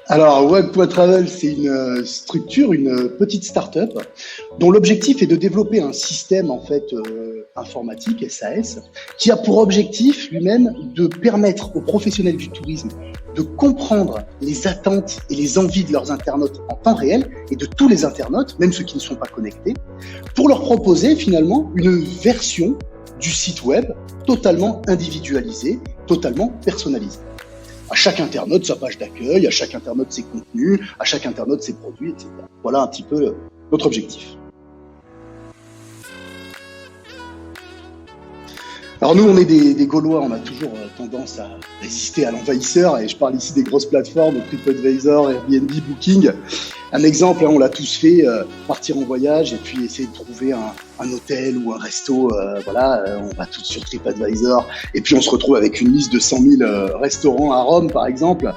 Alors, Web.travel, c'est une structure, une petite start-up dont l'objectif est de développer un système en fait informatique SAS qui a pour objectif lui-même de permettre aux professionnels du tourisme de comprendre les attentes et les envies de leurs internautes en temps réel et de tous les internautes, même ceux qui ne sont pas connectés, pour leur proposer finalement une version du site web totalement individualisée, totalement personnalisée. À chaque internaute sa page d'accueil, à chaque internaute ses contenus, à chaque internaute ses produits, etc. Voilà un petit peu notre objectif. Alors nous, on est des Gaulois, on a toujours tendance à résister à l'envahisseur, et je parle ici des grosses plateformes, TripAdvisor, Airbnb, Booking. Un exemple, on l'a tous fait, partir en voyage et puis essayer de trouver un hôtel ou un resto, on va tout sur TripAdvisor, et puis on se retrouve avec une liste de 100 000 restaurants à Rome, par exemple,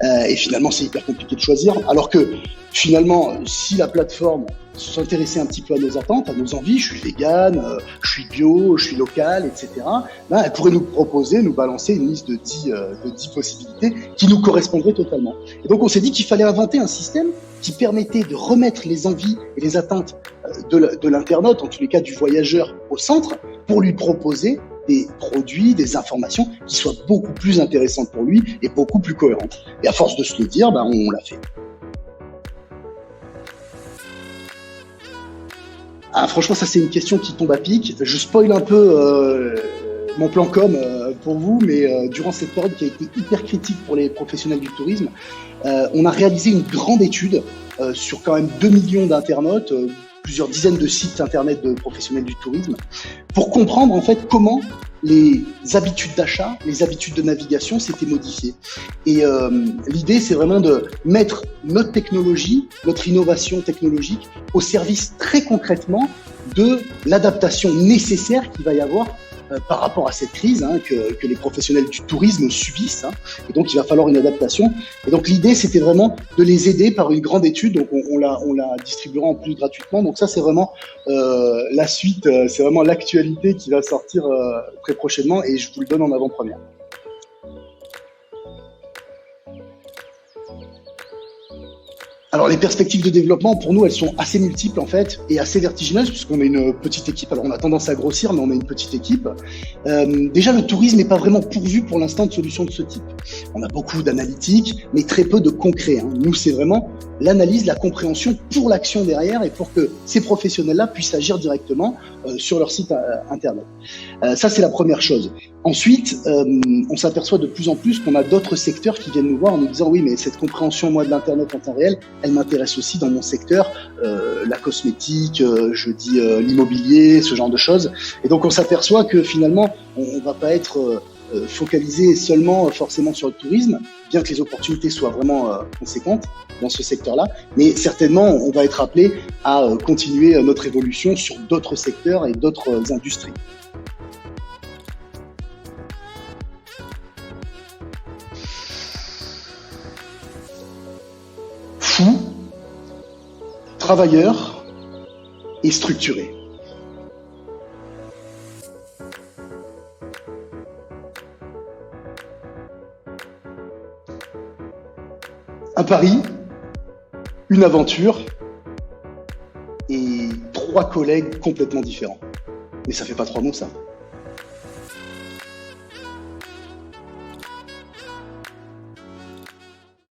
et finalement c'est hyper compliqué de choisir, alors que finalement, si la plateforme s'intéressait un petit peu à nos attentes, à nos envies, je suis vegan, je suis bio, je suis local, etc., ben, elle pourrait nous proposer, nous balancer une liste de 10 possibilités qui nous correspondraient totalement. Et donc on s'est dit qu'il fallait inventer un système qui permettait de remettre les envies et les attentes de l'internaute, en tous les cas du voyageur, au centre, pour lui proposer des produits, des informations qui soient beaucoup plus intéressantes pour lui et beaucoup plus cohérentes. Et à force de se le dire, ben, on l'a fait. Ah, franchement, ça c'est une question qui tombe à pic. Je spoil un peu mon plan com pour vous, mais durant cette période qui a été hyper critique pour les professionnels du tourisme, on a réalisé une grande étude sur quand même 2 millions d'internautes, plusieurs dizaines de sites internet de professionnels du tourisme, pour comprendre en fait comment les habitudes d'achat, les habitudes de navigation s'étaient modifiées. Et l'idée, c'est vraiment de mettre notre technologie, notre innovation technologique au service très concrètement de l'adaptation nécessaire qu'il va y avoir par rapport à cette crise que les professionnels du tourisme subissent. Et donc, il va falloir une adaptation. Et donc, l'idée, c'était vraiment de les aider par une grande étude. Donc, on la distribuera en plus gratuitement. Donc, ça, c'est vraiment la suite. C'est vraiment l'actualité qui va sortir très prochainement. Et je vous le donne en avant-première. Alors les perspectives de développement, pour nous, elles sont assez multiples en fait et assez vertigineuses puisqu'on est une petite équipe. Alors on a tendance à grossir, mais on est une petite équipe. Déjà, le tourisme n'est pas vraiment pourvu pour l'instant de solutions de ce type. On a beaucoup d'analytiques, mais très peu de concret. Nous, c'est vraiment l'analyse, la compréhension pour l'action derrière et pour que ces professionnels-là puissent agir directement sur leur site internet. Ça, c'est la première chose. Ensuite, on s'aperçoit de plus en plus qu'on a d'autres secteurs qui viennent nous voir en nous disant oui, mais cette compréhension, moi, de l'internet en temps réel, elle m'intéresse aussi dans mon secteur, la cosmétique, l'immobilier, ce genre de choses. Et donc, on s'aperçoit que finalement, on va pas être focalisé seulement forcément sur le tourisme, bien que les opportunités soient vraiment conséquentes dans ce secteur-là, mais certainement, on va être appelé à continuer notre évolution sur d'autres secteurs et d'autres industries. Fou, travailleur et structuré. Un pari, une aventure et 3 collègues complètement différents. Mais ça fait pas 3 mots, ça.